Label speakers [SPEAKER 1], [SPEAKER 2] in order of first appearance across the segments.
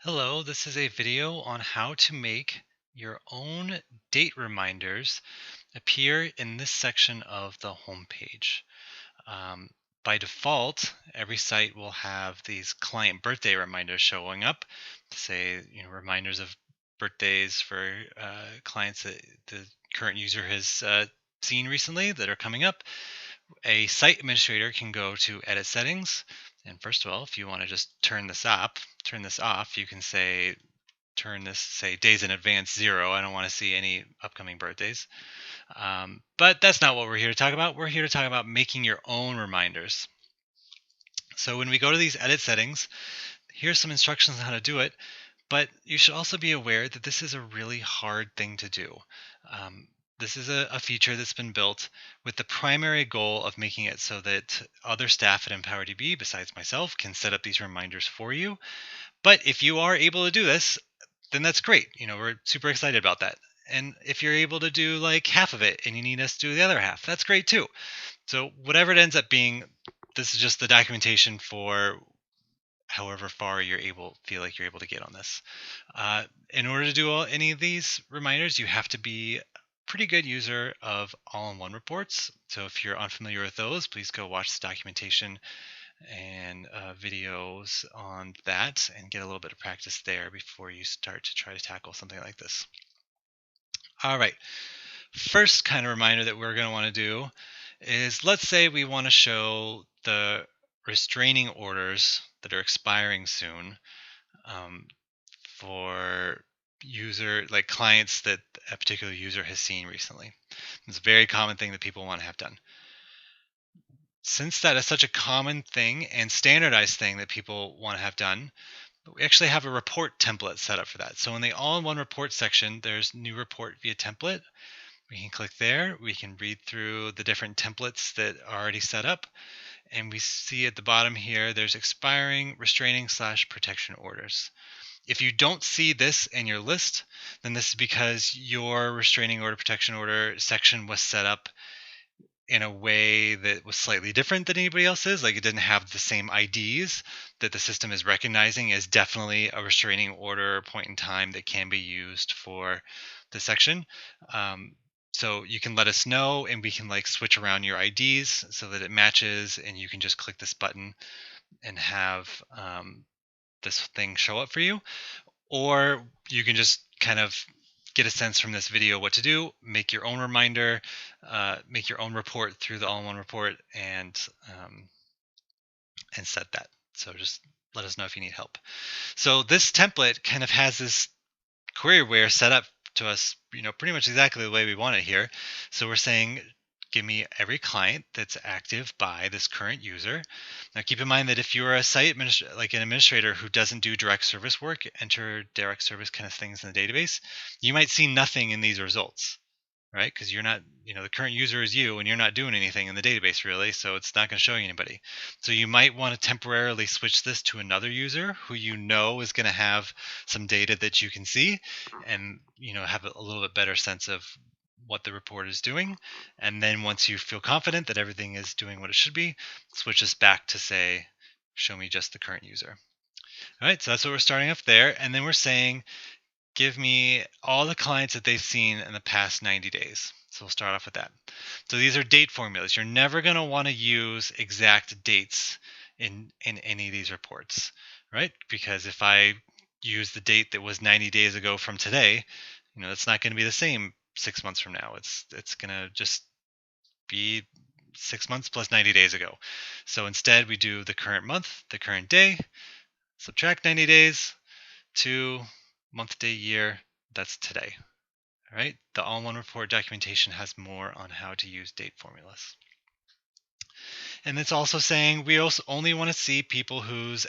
[SPEAKER 1] Hello, this is a video on how to make your own date reminders appear in this section of the homepage. Um, by default, every site will have these client birthday reminders showing up to say, reminders of birthdays for clients that the current user has seen recently that are coming up. A site administrator can go to edit settings. And first of all, if you want to just turn this off, you can say turn this, say, days in advance 0. I don't want to see any upcoming birthdays. But that's not what we're here to talk about. We're here to talk about making your own reminders. So when we go to these edit settings, here's some instructions on how to do it. But you should also be aware that this is a really hard thing to do. This is a feature that's been built with the primary goal of making it so that other staff at EmpowerDB, besides myself, can set up these reminders for you. But if you are able to do this, then that's great. We're super excited about that. And if you're able to do like half of it and you need us to do the other half, that's great too. So whatever it ends up being, this is just the documentation for however far feel like you're able to get on this. In order to do any of these reminders, you have to be a pretty good user of all-in-one reports. So if you're unfamiliar with those, please go watch the documentation and videos on that and get a little bit of practice there before you start to try to tackle something like this. All right, first kind of reminder that we're going to want to do is, let's say we want to show the restraining orders that are expiring soon for clients that a particular user has seen recently. It's a very common thing that people want to have done. Since that is such a common thing and standardized thing that people want to have done, we actually have a report template set up for that. So in the all-in-one report section, there's new report via template. We can click there. We can read through the different templates that are already set up. And we see at the bottom here, there's expiring, restraining / protection orders. If you don't see this in your list, then this is because your restraining order, protection order section was set up in a way that was slightly different than anybody else's. Like, it didn't have the same IDs that the system is recognizing as definitely a restraining order point in time that can be used for the section. So you can let us know and we can switch around your IDs so that it matches, and you can just click this button and have this thing show up for you. Or you can just kind of get a sense from this video what to do, make your own reminder, make your own report through the all-in-one report, and set that. So just let us know if you need help. So this template kind of has this queryware set up to us, pretty much exactly the way we want it here. So we're saying, give me every client that's active by this current user. Now keep in mind that if you're a site administrator, like an administrator who doesn't do direct service work, enter direct service kind of things in the database, you might see nothing in these results, right? Because you're not, the current user is you and you're not doing anything in the database really, so it's not going to show you anybody. So you might want to temporarily switch this to another user who is going to have some data that you can see, and have a little bit better sense of what the report is doing. And then once you feel confident that everything is doing what it should be, switch this back to say, show me just the current user. All right, so that's what we're starting off there. And then we're saying, give me all the clients that they've seen in the past 90 days. So we'll start off with that. So these are date formulas. You're never going to want to use exact dates in any of these reports, right? Because if I use the date that was 90 days ago from today, that's not going to be the same 6 months from now. It's going to just be 6 months plus 90 days ago. So instead we do the current month, the current day, subtract 90 days to month, day, year, that's today. All right, the all-in-one report documentation has more on how to use date formulas. And it's also saying we also only want to see people whose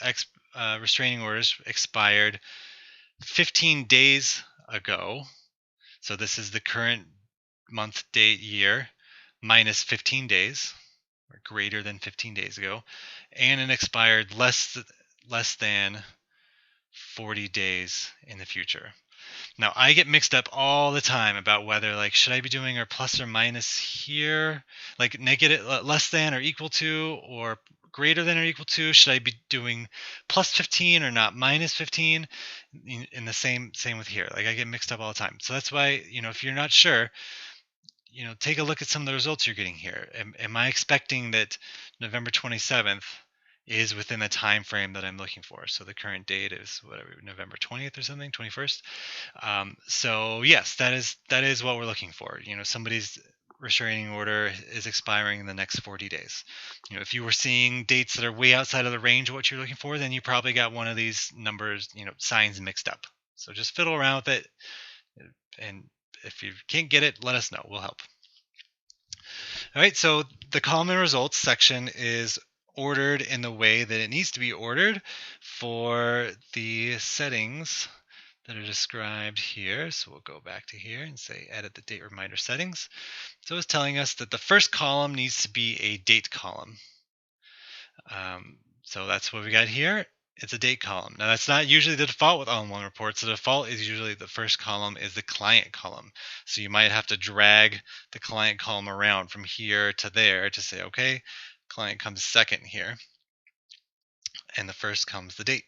[SPEAKER 1] restraining orders expired 15 days ago. So this is the current month, date, year, minus 15 days, or greater than 15 days ago, and it expired less than 40 days in the future. Now, I get mixed up all the time about whether, should I be doing a plus or minus here, like negative, less than or equal to, or greater than or equal to? Should I be doing plus 15 or not minus 15? In the same with here. Like I get mixed up all the time. So that's why, if you're not sure, take a look at some of the results you're getting here. Am I expecting that November 27th is within the time frame that I'm looking for? So the current date is whatever, November 20th or something, 21st. So yes, that is what we're looking for. Somebody's restraining order is expiring in the next 40 days. If you were seeing dates that are way outside of the range of what you're looking for, then you probably got one of these numbers, signs mixed up. So just fiddle around with it, and if you can't get it, let us know. We'll help. All right, so the column and results section is ordered in the way that it needs to be ordered for the settings that are described here. So we'll go back to here and say edit the date reminder settings. So it's telling us that the first column needs to be a date column. So that's what we got here. It's a date column. Now that's not usually the default with all-in-one reports. The default is usually the first column is the client column. So you might have to drag the client column around from here to there to say, okay, client comes second here, and the first comes the date.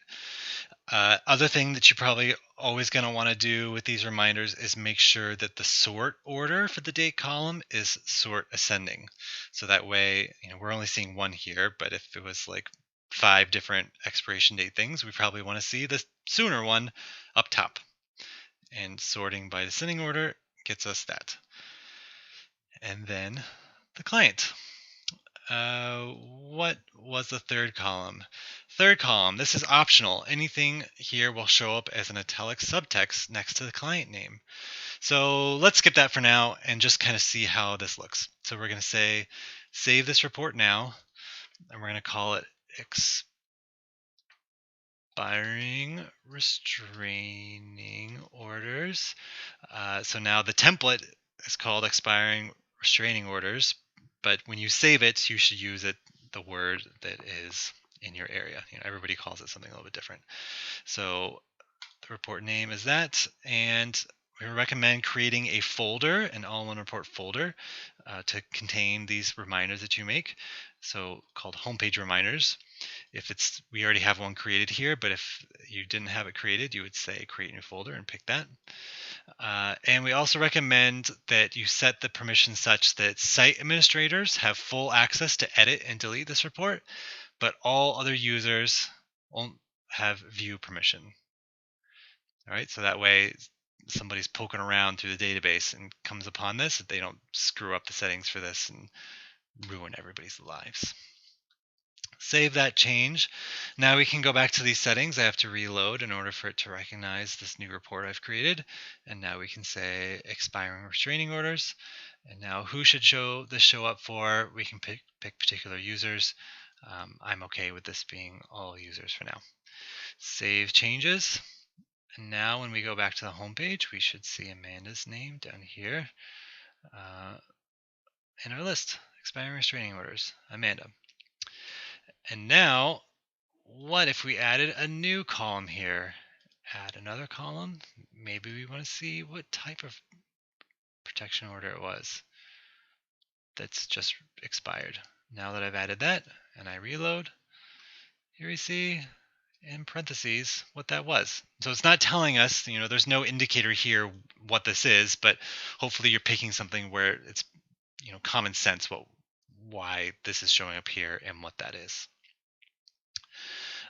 [SPEAKER 1] Other thing that you're probably always going to want to do with these reminders is make sure that the sort order for the date column is sort ascending. So that way, we're only seeing one here, but if it was like 5 different expiration date things, we probably want to see the sooner one up top. And sorting by descending order gets us that. And then the client. What was the third column? Third column, this is optional. Anything here will show up as an italic subtext next to the client name. So let's skip that for now and just kind of see how this looks. So we're going to say, save this report now, and we're going to call it expiring restraining orders. So now the template is called expiring restraining orders, but when you save it, you should use the word that is in your area. Everybody calls it something a little bit different. So the report name is that, and we recommend creating a folder, an all-in-one report folder, to contain these reminders that you make. So called homepage reminders. We already have one created here, but if you didn't have it created, you would say create new folder and pick that. And we also recommend that you set the permission such that site administrators have full access to edit and delete this report, but all other users won't have view permission. All right, so that way somebody's poking around through the database and comes upon this, that they don't screw up the settings for this and ruin everybody's lives. Save that change. Now we can go back to these settings. I have to reload in order for it to recognize this new report I've created. And now we can say expiring restraining orders. And now who should show up for? We can pick particular users. I'm okay with this being all users for now. Save changes. And now when we go back to the home page, we should see Amanda's name down here in our list. Expiring restraining orders, Amanda. And now, what if we added a new column here? Add another column. Maybe we want to see what type of protection order it was that's just expired. Now that I've added that and I reload, here we see in parentheses what that was. So it's not telling us, there's no indicator here what this is, but hopefully you're picking something where it's, common sense why this is showing up here and what that is.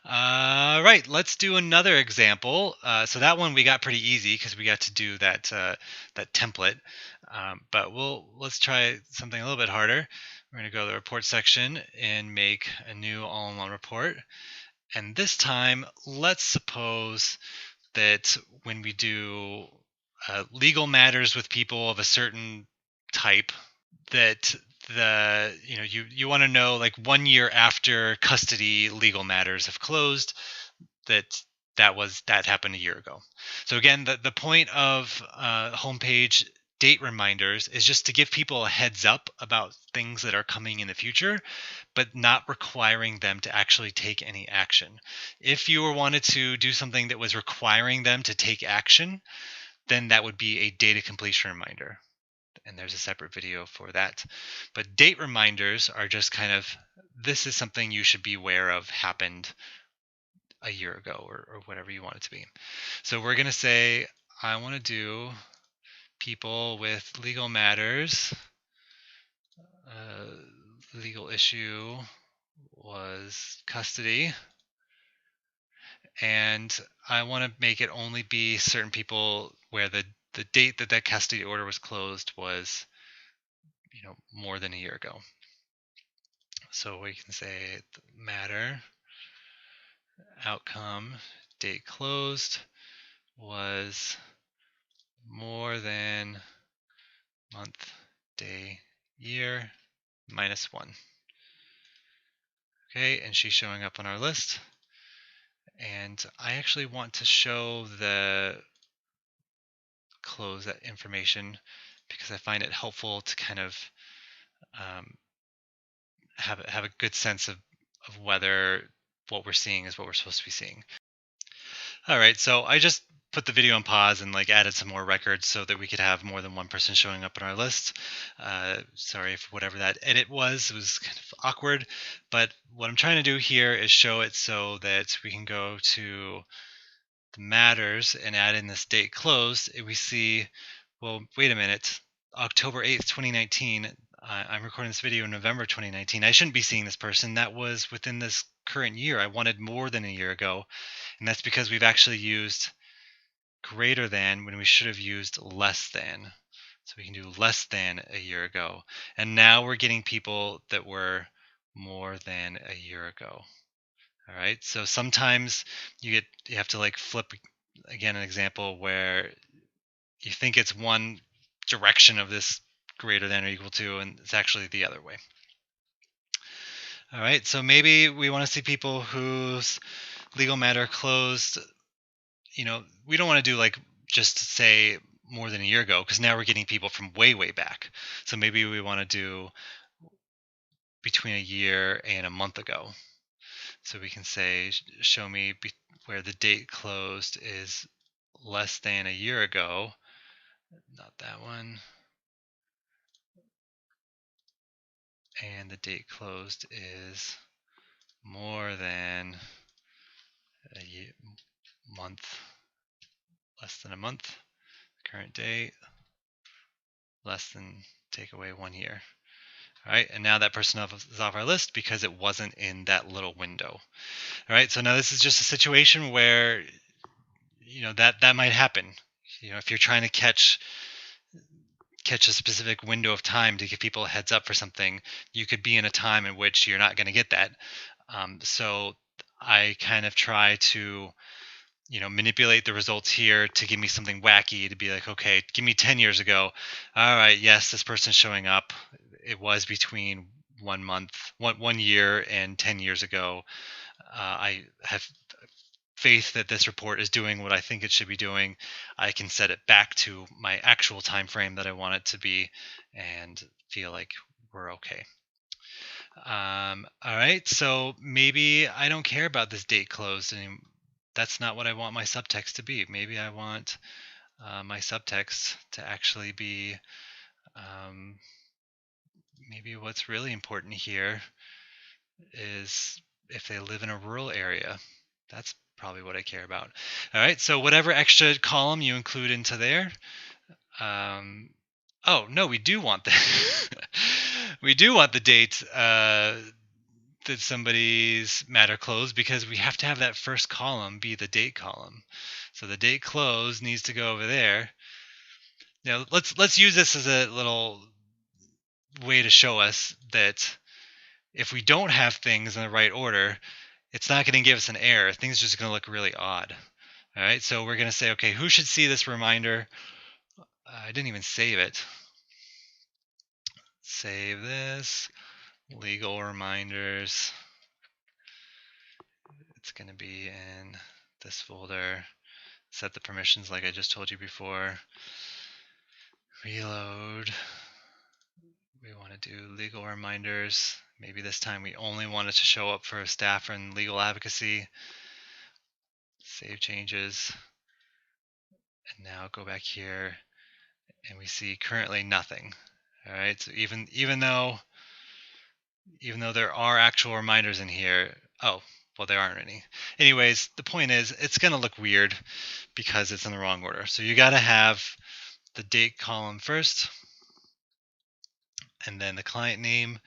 [SPEAKER 1] Right, let's do another example. So that one we got pretty easy because we got to do that template. But let's try something a little bit harder. We're going to go to the report section and make a new all-in-one report. And this time, let's suppose that when we do legal matters with people of a certain type, that you want to know, like 1 year after custody legal matters have closed, that happened a year ago. So again, the point of homepage date reminders is just to give people a heads up about things that are coming in the future, but not requiring them to actually take any action. If you wanted to do something that was requiring them to take action, then that would be a data completion reminder. and there's a separate video for that. But date reminders are just kind of, this is something you should be aware of happened a year ago, or whatever you want it to be. So we're going to say, I want to do people with legal matters. Legal issue was custody. And I want to make it only be certain people where the date that custody order was closed was, more than a year ago. So we can say matter outcome date closed was more than month, day, year, -1. Okay, and she's showing up on our list. And I actually want to show the close that information because I find it helpful to kind of have a good sense of whether what we're seeing is what we're supposed to be seeing. All right, so I just put the video on pause and added some more records so that we could have more than one person showing up on our list. Sorry for whatever that edit was. It was kind of awkward, but what I'm trying to do here is show it so that we can go to the matters and add in this date closed. And we see, well, wait a minute, October 8th, 2019. I'm recording this video in November 2019. I shouldn't be seeing this person. That was within this current year. I wanted more than a year ago. And that's because we've actually used greater than when we should have used less than. So we can do less than a year ago. And now we're getting people that were more than a year ago. All right. So sometimes you have to flip again an example where you think it's one direction of this greater than or equal to, and it's actually the other way. All right, so maybe we want to see people whose legal matter closed. We don't want to do just say more than a year ago, because now we're getting people from way back. So maybe we want to do between a year and a month ago. So we can say, show me where the date closed is less than a year ago. Not that one. And the date closed is more than a year, month, less than a month. Current date, less than, take away 1 year. All right, and now that person is off our list because it wasn't in that little window. All right, so now this is just a situation where, that might happen. If you're trying to catch a specific window of time to give people a heads up for something, you could be in a time in which you're not going to get that. So I kind of try to, manipulate the results here to give me something wacky, to be like, okay, give me 10 years ago. All right, yes, this person's showing up. It was between 1 month, 1 year and 10 years ago. I have faith that this report is doing what I think it should be doing. I can set it back to my actual time frame that I want it to be and feel like we're okay. All right, so maybe I don't care about this date closed anymore. That's not what I want my subtext to be. Maybe I want my subtext to actually be, maybe what's really important here is if they live in a rural area. That's probably what I care about. All right, so whatever extra column you include into there. Oh, no, we do want that. We do want the date that somebody's matter closed, because we have to have that first column be the date column. So the date closed needs to go over there. Now let's use this as a little way to show us that if we don't have things in the right order, it's not going to give us an error. Things are just going to look really odd. All right, so we're going to say, okay, who should see this reminder? I didn't even save it. Save this. Legal reminders. It's going to be in this folder. Set the permissions like I just told you before. Reload. We want to do legal reminders. Maybe this time we only want it to show up for staff and legal advocacy. Save changes. And now go back here and we see currently nothing. All right, so even though there are actual reminders in here, oh, well, there aren't any. Anyways, the point is it's going to look weird because it's in the wrong order. So you got to have the date column first, and then the client name,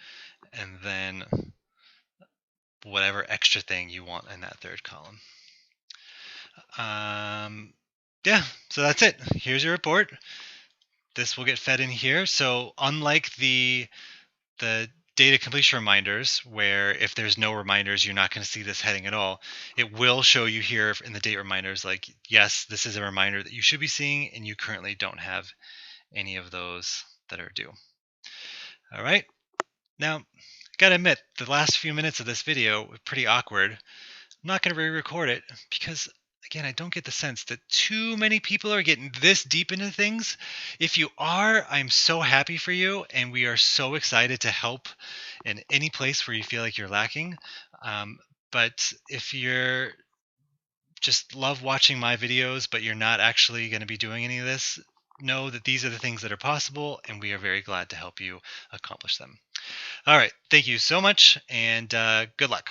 [SPEAKER 1] and then whatever extra thing you want in that third column. Yeah, so that's it. Here's your report. This will get fed in here. So unlike the data completion reminders, where if there's no reminders, you're not going to see this heading at all, it will show you here in the date reminders, like, yes, this is a reminder that you should be seeing, and you currently don't have any of those that are due. All right. Now, gotta admit, the last few minutes of this video were pretty awkward. I'm not going to re-record it because, again, I don't get the sense that too many people are getting this deep into things. If you are, I'm so happy for you, and we are so excited to help in any place where you feel like you're lacking. But if you're just love watching my videos, but you're not actually going to be doing any of this, know that these are the things that are possible, and we are very glad to help you accomplish them. All right. Thank you so much, and good luck.